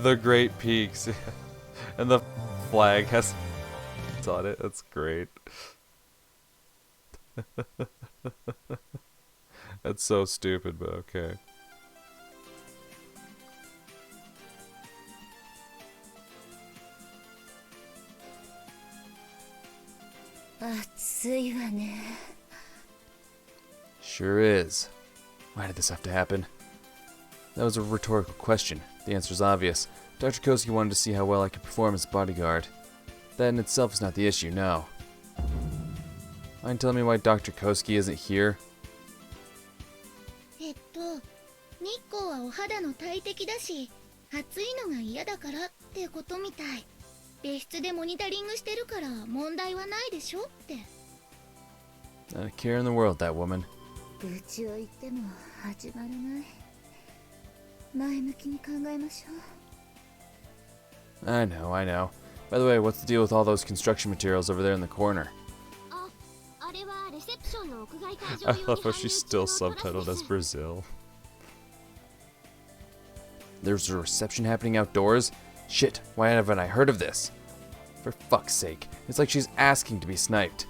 The Great Peaks. And the flag has it's on it. That's great. That's so stupid, but okay. 暑いわね。 Sure is. Why did this have to happen? That was a rhetorical question. The answer is obvious. Dr. Koski wanted to see how well I could perform as a bodyguard. That in itself is not the issue, no. Mind telling me why Dr. Koski isn't here? 日光はお肌の大敵だし、暑いのが嫌だからってことみたい。別室でモニタリングしてるから問題はないでしょって。 Not a care in the world, that woman. 愚痴を言っても始まらない。前向きに考えましょう。 I know, I know. By the way, what's the deal with all those construction materials over there in the corner? I love how she's still subtitled as Brazil. There's a reception happening outdoors? Shit, why haven't I heard of this? For fuck's sake, it's like she's asking to be sniped.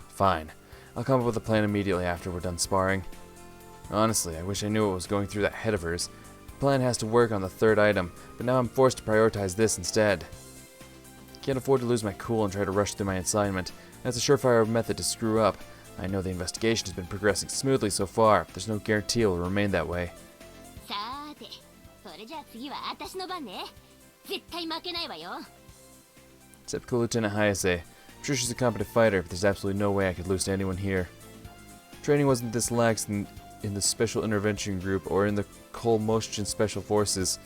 Fine. I'll come up with a plan immediately after we're done sparring. Honestly, I wish I knew what was going through that head of hers. The plan has to work on the third item, but now I'm forced to prioritize this instead. Can't afford to lose my cool and try to rush through my assignment. That's a surefire method to screw up. I know the investigation has been progressing smoothly so far, but there's no guarantee it will remain that way. Typical Lieutenant Hayase. I'm sure she's a competent fighter, but there's absolutely no way I could lose to anyone here. Training wasn't this lax in the Special Intervention Group or in the Kolmoshchin Special Forces.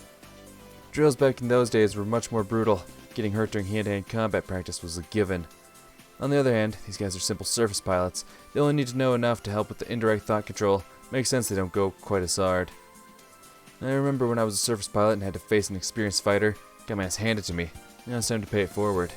Drills back in those days were much more brutal. Getting hurt during hand-to-hand combat practice was a given. On the other hand, these guys are simple surface pilots. They only need to know enough to help with the indirect thought control. Makes sense they don't go quite as hard. I remember when I was a surface pilot and had to face an experienced fighter. Got my ass handed to me. Now it's time to pay it forward.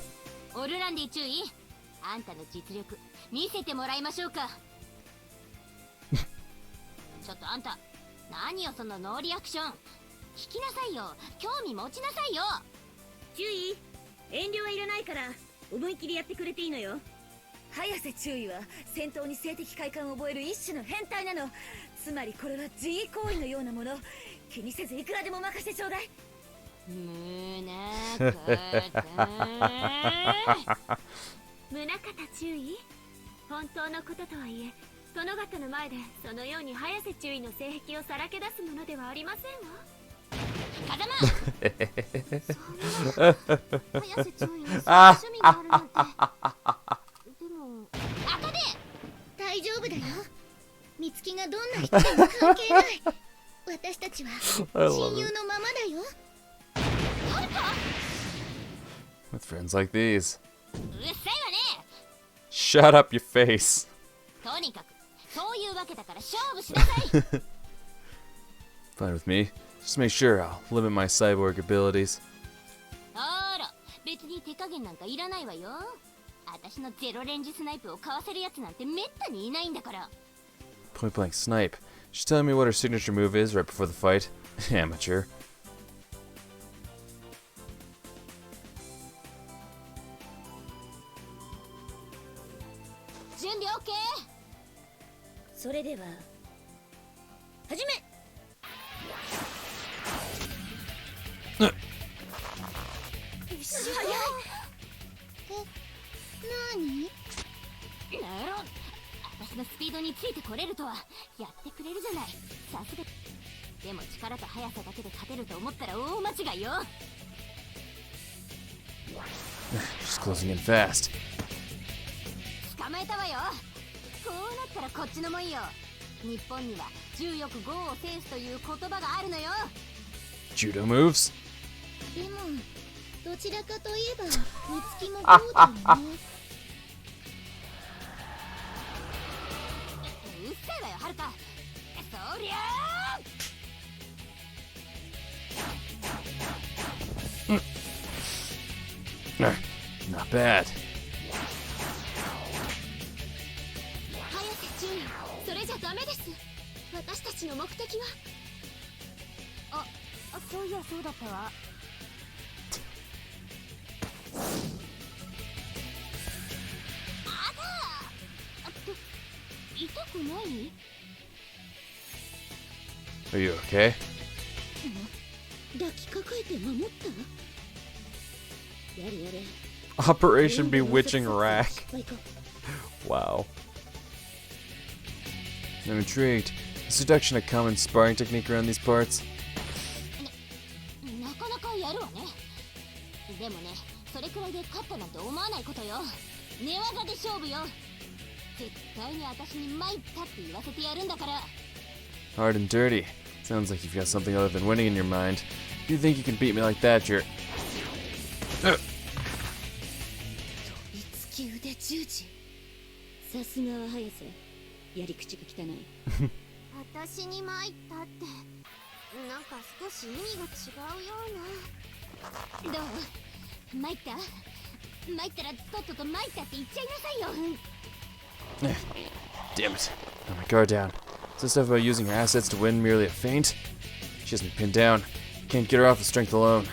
With friends like these. Shut up your face. Fine with me. Just make sure I'll limit my cyborg abilities. Point blank snipe. She's telling me what her signature move is right before the fight. Amateur. She's closing in fast. Judo moves? Not bad. 目的はそういやそうだったわ。痛くない？ Are you okay? 抱きかかえて守った？やれやれ。 Operation Bewitching Rack. Wow. I'm intrigued. Is seduction a common sparring technique around these parts? なかなかやるわね。でもね、それくらいで勝ったなんて思わないことよ。寝技で勝負よ。絶対に私に参ったって言わせてやるんだから。 Hard and dirty. Sounds like you've got something other than winning in your mind. If you think you can beat me like that, you're... 飛びつき腕十字。さすがは早瀬。やり口が汚い。私に参ったって、なんか少し意味が違うような。どう？参った？参ったらとっとと参ったって言っちゃいなさいよ。Damn it. Got my guard down. Is this stuff about using her assets to win merely a feint? She has me pinned down. Can't get her off with strength alone.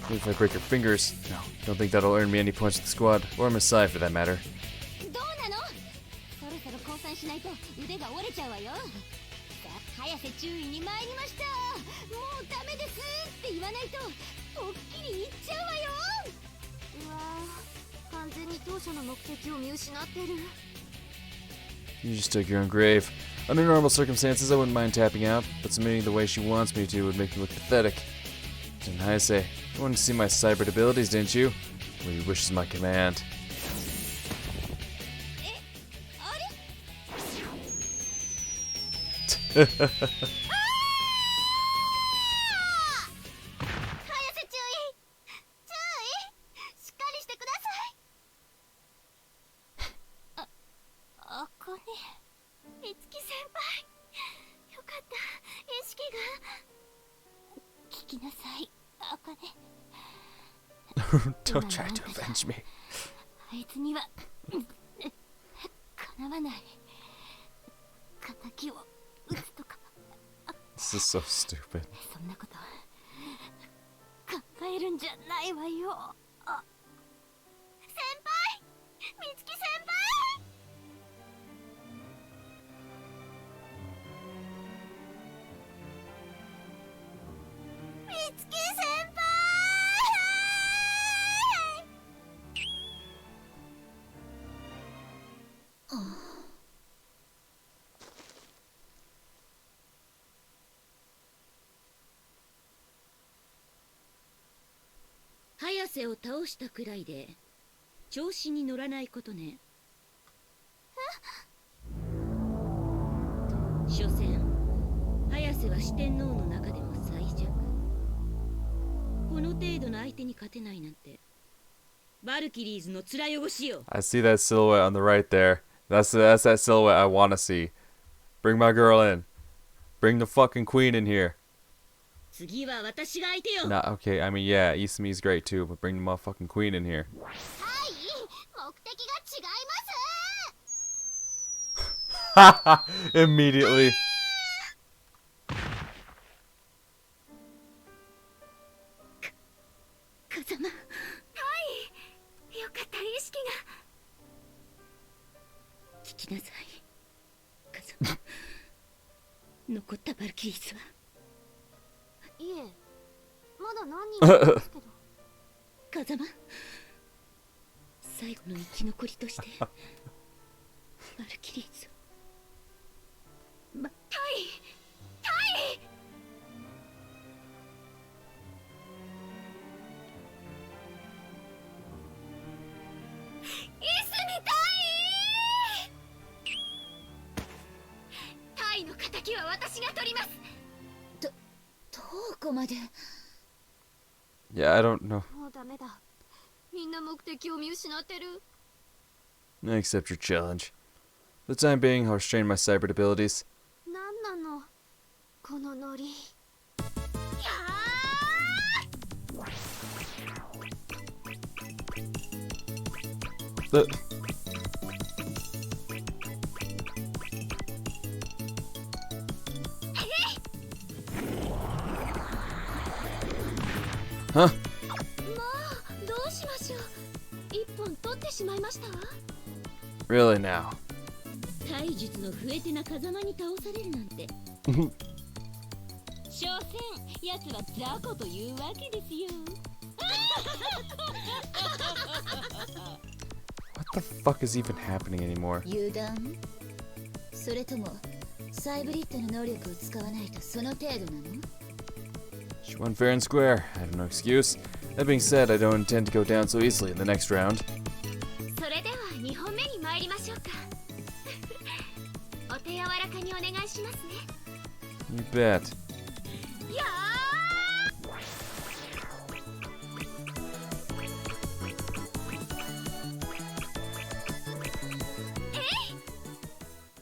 Even if I break her fingers, no, don't think that'll earn me any points with the squad, or my side for that matter. どうなの？そろそろ降参しないと腕が折れちゃうわよ。さあ、早瀬注意に参りました。もうダメですって言わないとポッキリいっちゃうわよ。うわー、完全に当初の目的を見失ってる。 You just dug your own grave. Under normal circumstances, I wouldn't mind tapping out, but submitting the way she wants me to would make me look pathetic. Didn't I say, you wanted to see my cybered abilities, didn't you? Well, your wish is my command. 早瀬注意。しっかりしてください。あかね、美月先輩、よかった。意識が。聞きなさい、あかね。 Don't try to avenge me. あいつにはかなわない。敵を撃つとか。 This is so stupid. そんなこと考えるんじゃないわよ。あ、先輩、美月先輩。美月先輩。早瀬を倒したくらいで調子に乗らないことね。所詮早瀬は四天王の中でも最弱。この程度の相手に勝てないなんてバルキリーズの面汚しよ。 I see that silhouette on the right there. That's that silhouette I want to see. Bring my girl in. Bring the fucking queen in here. 次は私が相手よ。 Nah, okay, I mean, yeah, Isami's great too, but bring the motherfucking queen in here. はい、目的が違います。 Immediately. 風間。はい、よかった。意識が。聞きなさい、風間。残ったバルキリーズは。いえ、まだ何人かいますけど。風間、最後の生き残りとしてバルキリーズを。タイタイの敵は私が取ります。どこまで。 Yeah, I don't know. もうダメだ。みんな目的を見失ってる。 I accept your challenge. For the time being, I'll restrain my cybered abilities. なんなのこのノリ。やThe Huh? もうどうしましょう。一本取ってしまいましたわ。 Really now? 体術の増えてな風間に倒されるなんて。所詮奴は雑魚というわけですよ。 What the fuck is even happening anymore? 油断それともサイブリッドの能力を使わないとその程度なの？ She won fair and square. I have no excuse. That being said, I don't intend to go down so easily in the next round. それでは2本目に参りましょうか。お手柔らかにお願いしますね。 You bet. や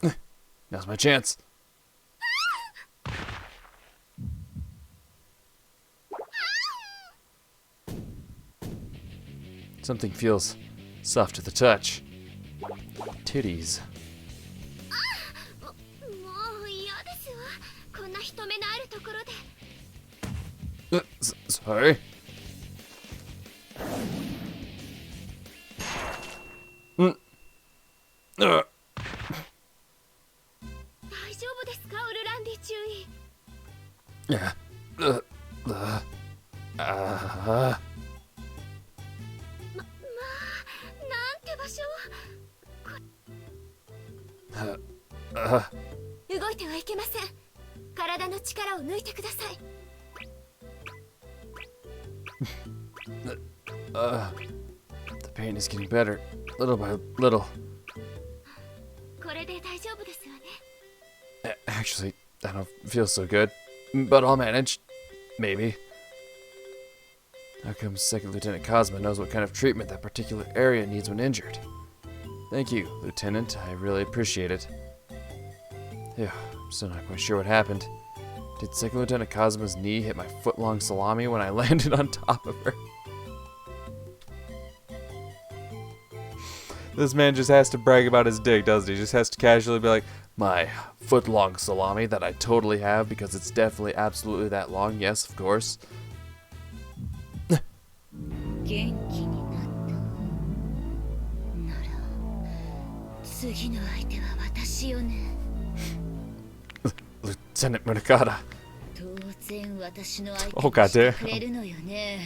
ー。 Now's my chance. Something feels soft to the touch. Titties. もう嫌ですわ。こんな人目のあるところで。 Sorry. Uh. 大丈夫ですか、ウルランディ注意。 なんて場所。動いてはいけません。体の力を抜いてください。 The pain is getting better, little by little. これで大丈夫ですわね。 Actually, I don't feel so good, but I'll manage. Maybe. How come Second Lieutenant Cosma knows what kind of treatment that particular area needs when injured? Thank you, Lieutenant. I really appreciate it. Yeah, I'm still not quite sure what happened. Did Second Lieutenant Cosma's knee hit my foot-long salami when I landed on top of her? This man just has to brag about his dick, doesn't he? Just has to casually be like, my foot-long salami that I totally have because it's definitely absolutely that long. Yes, of course. 元気になったなら次の相手は私よね。 Lieutenant Munakata. 当然私の相 Oh, 手に God して damn. くれるのよね。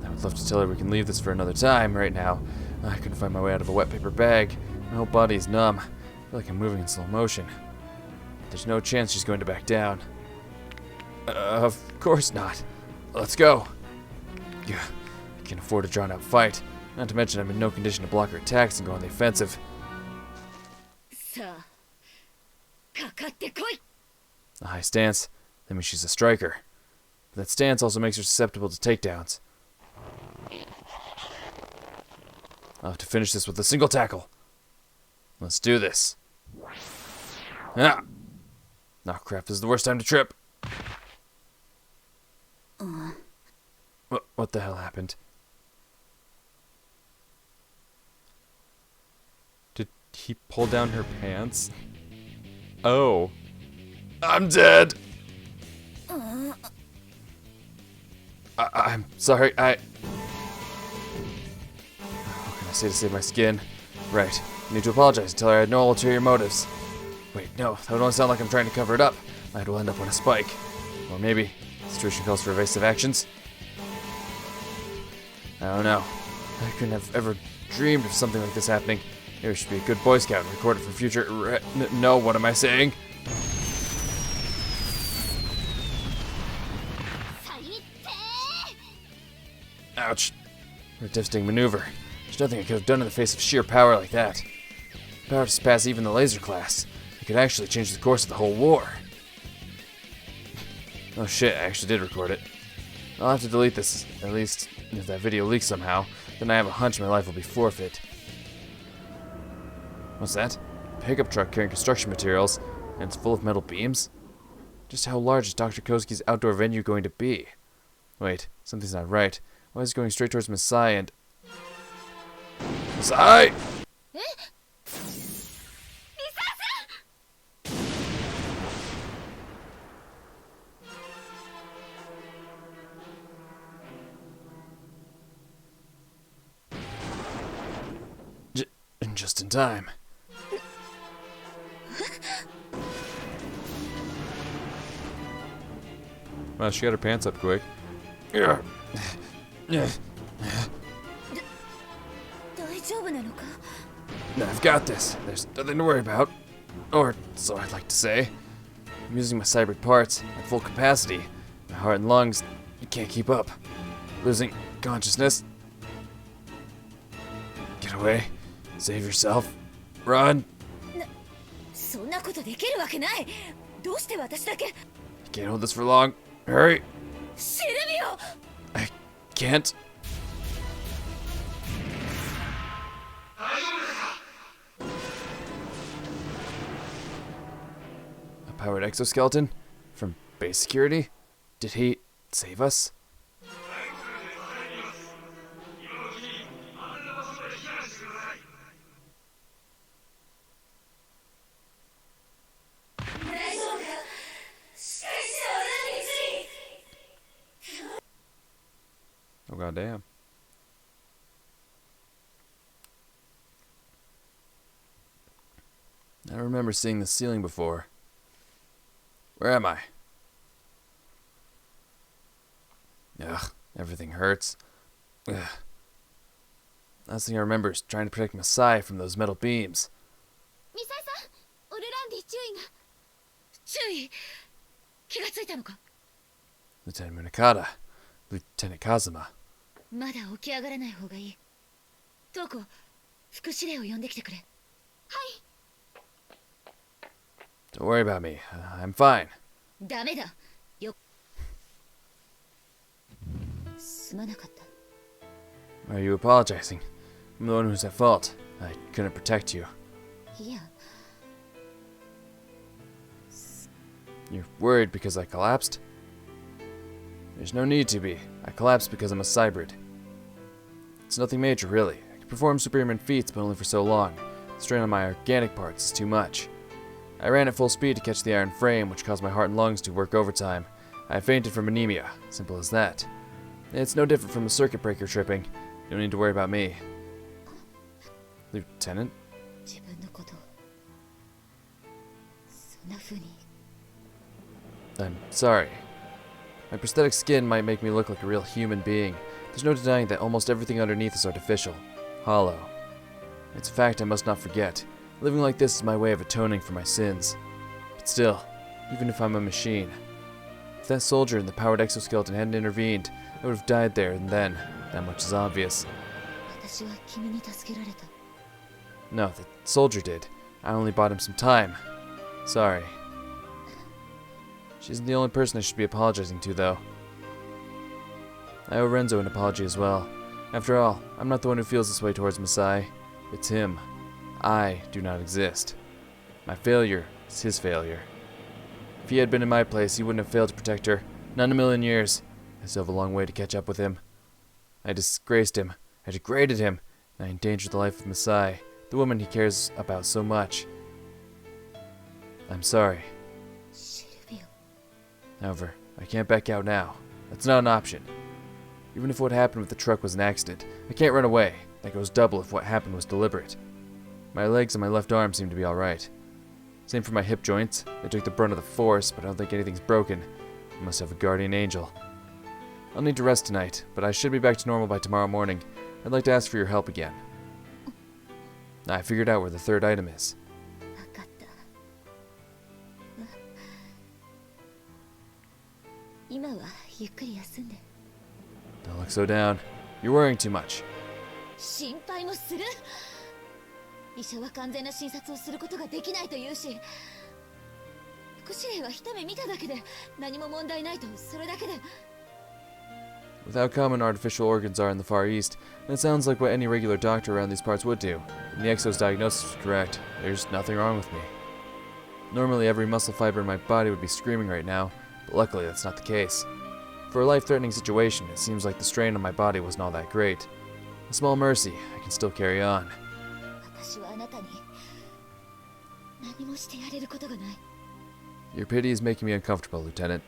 I would love to tell her we can leave this for another time. Right now, I couldn't find my way out of a wet paper bag. My whole body is numb. I feel like I'm moving in slow motion. There's no chance she's going to back down. Of course not. Let's go. Yeah, I can't afford a drawn-out fight. Not to mention I'm in no condition to block her attacks and go on the offensive. さあ、かかってこい。 A high stance. That means she's a striker. But that stance also makes her susceptible to takedowns. I'll have to finish this with a single tackle. Let's do this. Ah! Oh crap, this is the worst time to trip. What the hell happened? Did he pull down her pants? Oh. I'm dead! I'm sorry, What can I say to save my skin? Right, I need to apologize and tell her I had no ulterior motives. Wait, no, that would only sound like I'm trying to cover it up. My head will end up on a spike. Or maybe the situation calls for evasive actions. I don't know. I couldn't have ever dreamed of something like this happening. Maybe I should be a good Boy Scout and record it for future. No, what am I saying? Ouch. What a devastating maneuver. There's nothing I could have done in the face of sheer power like that. Power to surpass even the laser class. It could actually change the course of the whole war. Oh shit, I actually did record it. I'll have to delete this, at least if that video leaks somehow. Then I have a hunch my life will be forfeit. What's that? A pickup truck carrying construction materials, and it's full of metal beams? Just how large is Dr. Koski's outdoor venue going to be? Wait, something's not right. Why is it going straight towards Masai and... Masai! Just in time. Well, she got her pants up quick. 大丈夫なのか No, I've got this. There's nothing to worry about. Or so I'd like to say. I'm using my cyber parts at full capacity. My heart and lungs can't keep up. Losing consciousness. Get away. Save yourself. Run. そんなことできるわけない。どうして私だけ You can't hold this for long. Hurry. シルビオ I can't. A powered exoskeleton? From base security? Did he save us? Oh goddamn. I remember seeing the ceiling before. Where am I? Ugh, everything hurts. Ugh. Last thing I remember is trying to protect Masai from those metal beams. ミサイさん、オルランディ注意が。注意。気がついたのか。 Lieutenant Munakata. Lieutenant Kazuma. まだ起き上がらない方がいい。トウコ、副司令を呼んできてくれ。はい。 Don't worry about me. I'm fine. ダメだ。よ。すまなかった。 Why are you apologizing? I'm the one who's at fault. I couldn't protect you. いや。 You're worried because I collapsed? There's no need to be. I collapsed because I'm a cybrid. It's nothing major, really. I can perform superhuman feats, but only for so long. The strain on my organic parts is too much. I ran at full speed to catch the iron frame, which caused my heart and lungs to work overtime. I fainted from anemia. Simple as that. It's no different from a circuit breaker tripping. You don't need to worry about me. Lieutenant? 自分のことをそんな風に I'm sorry. My prosthetic skin might make me look like a real human being. There's no denying that almost everything underneath is artificial, hollow. It's a fact I must not forget. Living like this is my way of atoning for my sins. But still, even if I'm a machine, if that soldier in the powered exoskeleton hadn't intervened, I would have died there and then. That much is obvious. 私は君に助けられた。 No, the soldier did. I only bought him some time. Sorry. She isn't the only person I should be apologizing to, though. I owe Renzo an apology as well. After all, I'm not the one who feels this way towards Masai. It's him. I do not exist. My failure is his failure. If he had been in my place, he wouldn't have failed to protect her. Not in a million years. I still have a long way to catch up with him. I disgraced him. I degraded him. And I endangered the life of Masai, the woman he cares about so much. I'm sorry. シルビオ。 However, I can't back out now. That's not an option. Even if what happened with the truck was an accident, I can't run away. That goes double if what happened was deliberate. My legs and my left arm seem to be alright. Same for my hip joints. They took the brunt of the force, but I don't think anything's broken. I must have a guardian angel. I'll need to rest tonight, but I should be back to normal by tomorrow morning. I'd like to ask for your help again. I figured out where the third item is. わかった。今はゆっくり休んで。 Don't look so down. You're worrying too much. 心配もする。医者は完全な診察をすることができないと言うし、副司令は一目見ただけで何も問題ないと、それだけで。 With how common artificial organs are in the Far East, that sounds like what any regular doctor around these parts would do. And the Exo's diagnosis was correct. There's nothing wrong with me. Normally, every muscle fiber in my body would be screaming right now, but luckily that's not the case. For a life-threatening situation, it seems like the strain on my body wasn't all that great. A small mercy, I can still carry on. 私はあなたに何もしてやれることがない。 Your pity is making me uncomfortable, Lieutenant.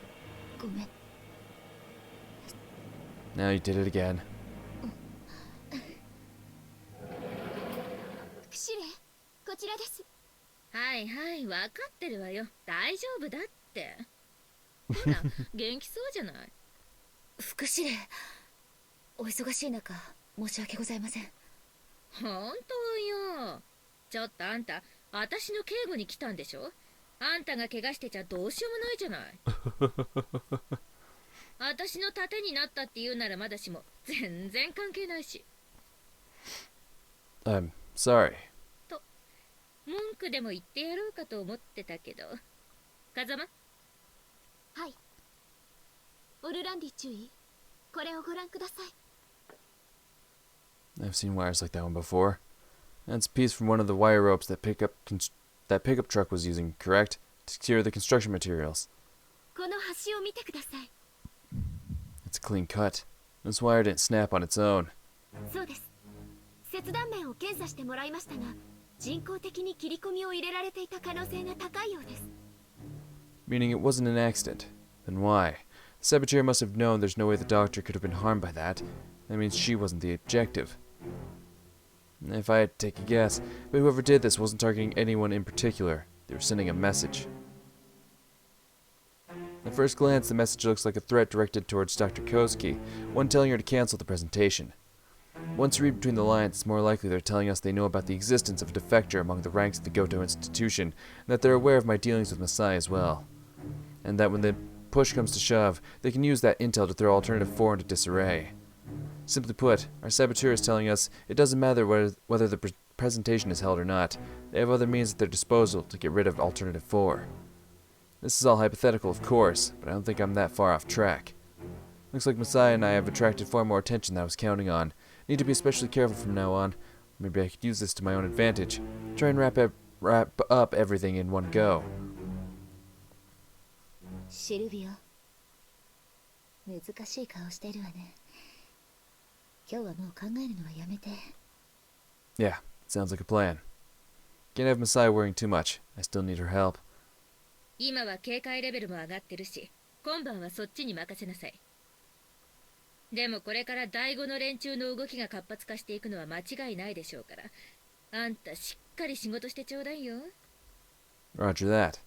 ごめん。 Now you did it again. 副司令、です。はいはい、分かってるわよ。大丈夫だって。ほら、元気そうじゃない。副司令、お忙しい中申し訳ございません。本当よ。ちょっとあんた、私の警護に来たんでしょ。あんたが怪我してちゃどうしようもないじゃない。私の盾になったって言うならまだしも全然関係ないし。I'm sorry. と文句でも言ってやろうかと思ってたけど。風間。はい。オルランディ注意。これをご覧ください。I've seen wires like that one before. That's a piece from one of the wire ropes that pickup truck was using, correct? To secure the construction materials. この端を見てください。It's a clean cut. This wire didn't snap on its own. そうです。切断面を検査してもらいましたが、人工的に切り込みを入れられていた可能性が高いようです。Meaning it wasn't an accident. Then why? The saboteur must have known there's no way the doctor could have been harmed by that. That means she wasn't the objective. If I had to take a guess, but whoever did this wasn't targeting anyone in particular. They were sending a message. At first glance, the message looks like a threat directed towards Dr. Koski, one telling her to cancel the presentation. Once you read between the lines, it's more likely they're telling us they know about the existence of a defector among the ranks of the Goto institution, and that they're aware of my dealings with Masai as well. And that when the push comes to shove, they can use that intel to throw Alternative 4 into disarray. Simply put, our saboteur is telling us it doesn't matter whether the presentation is held or not. They have other means at their disposal to get rid of Alternative 4. This is all hypothetical, of course, but I don't think I'm that far off track. Looks like Masai and I have attracted far more attention than I was counting on. Need to be especially careful from now on. Maybe I could use this to my own advantage. Try and wrap up everything in one go. シルビオ、難しい顔してるわね。今日はもう考えるのはやめて。Yeah, sounds like a plan. Can't have Masai worrying too much. I still need her help. 今は警戒レベルも上がってるし、今晩はそっちに任せなさい。でもこれから第5の連中の動きが活発化していくのは間違いないでしょうから、あんたしっかり仕事してちょうだいよ。Roger that.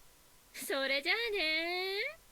それじゃあねー。